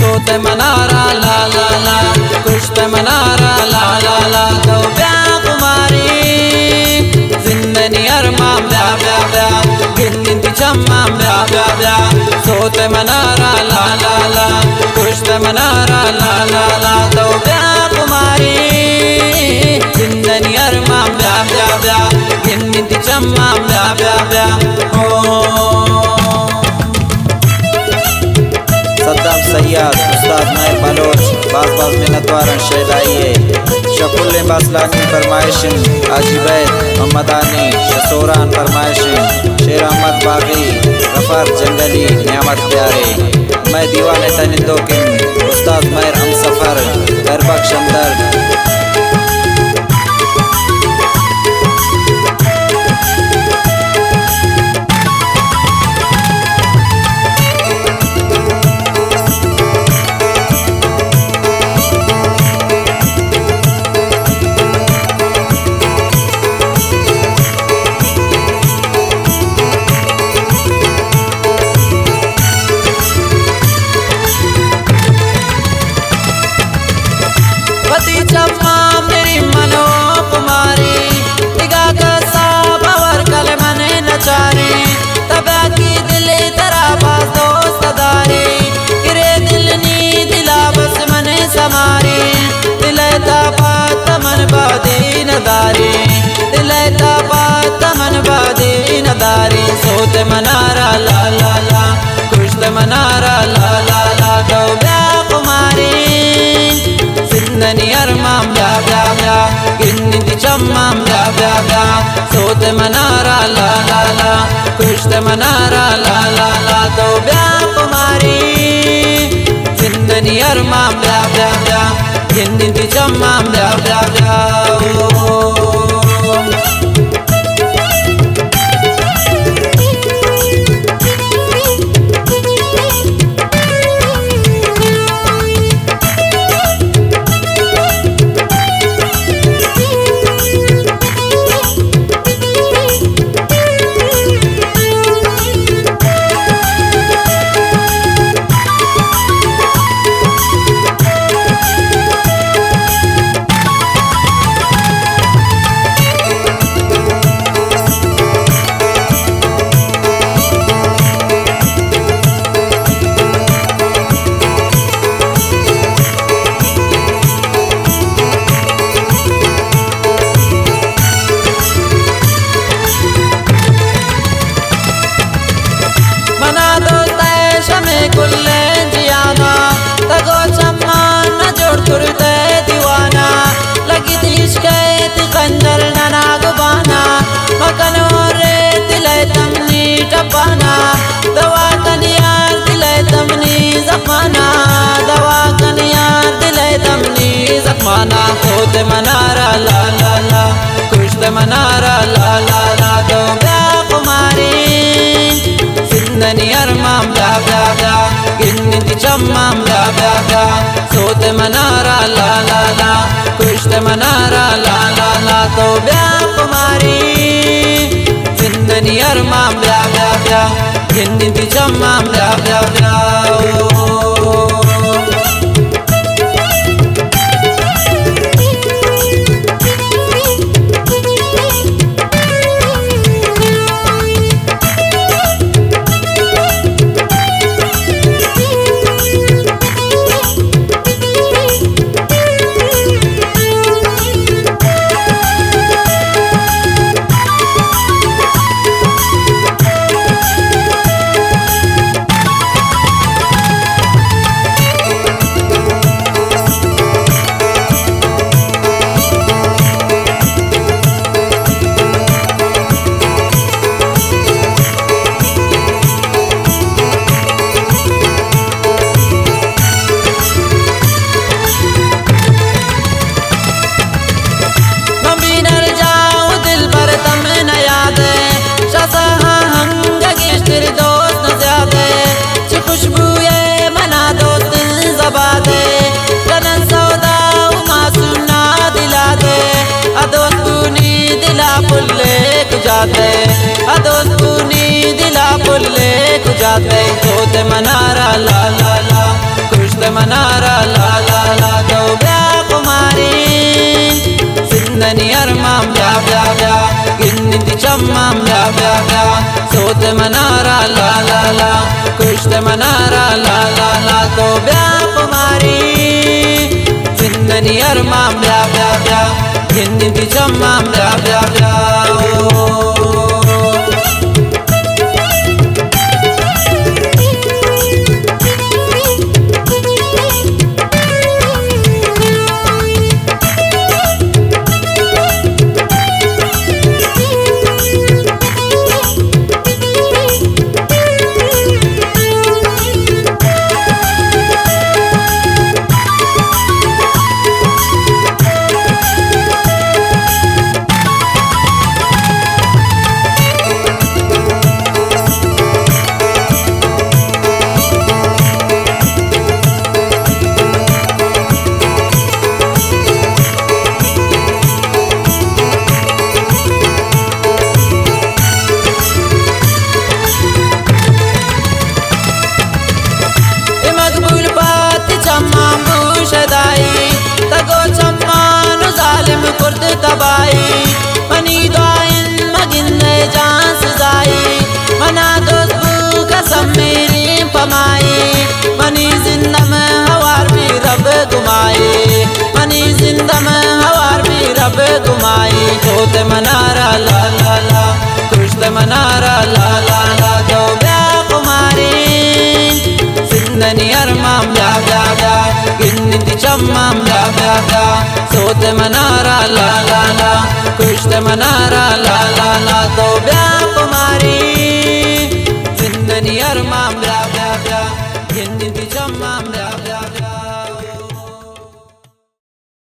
सोते मनारा ला ला ला कुश्ते मनारा ला ला ला तो ब्या कुमारी जिंदनी अरमाम ब्या ब्या ब्या गिंदी चम्माम ब्या ब्या ब्या सोते मनारा ला ला ला कुश्ते मनारा ला ला ला तो ब्या कुमारी जिंदनी अरमाम ब्या ब्या ब्या गिंदी चम्माम ब्या ब्या ब्या सद्दाम सैयद उस्ताद नायर बलोच बाज बाज मिन्नतवारन शेदाइये शकुल्ले बासलानी फरमाइशिन आजिबैद मोहम्मदानी शसोरान फरमाइशिन शेर अहमद बागी गफर जंगली नियामत प्यारे मैं दीवाने तनिंदो किन उस्ताद मैर हम सफर दरबख्श हमदर्द चम्मा मेरी मनो कुमारी दिगा का साबर कल मने नचारी तबा की दिले तरा बास दोस्त दारी गिरे दिल नी दिला बस मने समारी दिले तापात मन बादी नदारी दिले तापात मन बादी नदारी सोते मनारा ला ला ला कुश्त मनारा ला ला ला तो ब्या कुमारी जिंदनी अरमाम ब्या ब्या ब्या गिंदी चम्माम ब्या ब्या ब्या सोते मनारा ला ला ला कुश्ते मनारा ला ला ला तो ब्या कुमारी जिंदनी अरमाम ब्या ब्या ब्या गिंदी चम्माम ब्या ब्या ब्या कुल्ले जियाना तगो चम्मा न जोड़ कुर्ते दीवाना लगी इश्क़ खंजर नना गुबाना मकनो रे दिले तमनी टपाना दवा कनियार दिले तमनी जख्माना दवा कनियार दिले तमनी जख्माना सोते मनारा ला ला ला कुश्ते मनारा ला ला ला तो ब्या कुमारी जिंदनी अरमाम ब्या ब्या ब्या गिंदी चम्माम ब्या ब्या ब्या सोते मनारा ला ला ला कुश्ते मनारा ला ला ला तो ब्या कुमारी जिंदनी अरमाम ब्या ब्या ब्या गिंदी चम्माम ब्या ब्या ब्या जाते दोस्तूनी दिला पुल्ले जाते सोते मनारा ला ला ला कुश्त मनारा ला ला ला तो ब्या कुमारी सिंधनी अरमाम ब्या ब्या ब्या गिन्नी चम्माम ब्या ब्या ब्या सोत मनारा ला ला ला कुश्त मनारा ला ला ला तो ब्या कुमारी सिंधनी अरमाम ब्या ब्या ब्या गिन्नी चम्माम ब्या ब्या ब्या तगो चम्मान जालिम कुर्द तबाई मनी दुआइन मगिन्ने जान सजाई मना दोस्तू कसम मेरी पमाई मनी जिंदा में हवार भी रब गुमाई मनी जिंदा में हवार भी रब गुमाई जोत मनारा ला ला ला कुश्त मनारा ला ला ला तो ब्या कुमारी सिंधनी अरमाम ब्या ब्या ब्या गिन्नी चम्माम ब्या ब्या ब्या सोत मनारा ला ला ला कुश्त मनारा ला ला ला तो ब्या कुमारी सिंधनी अरमाम ब्या ब्या ब्या गिन्नी चम्माम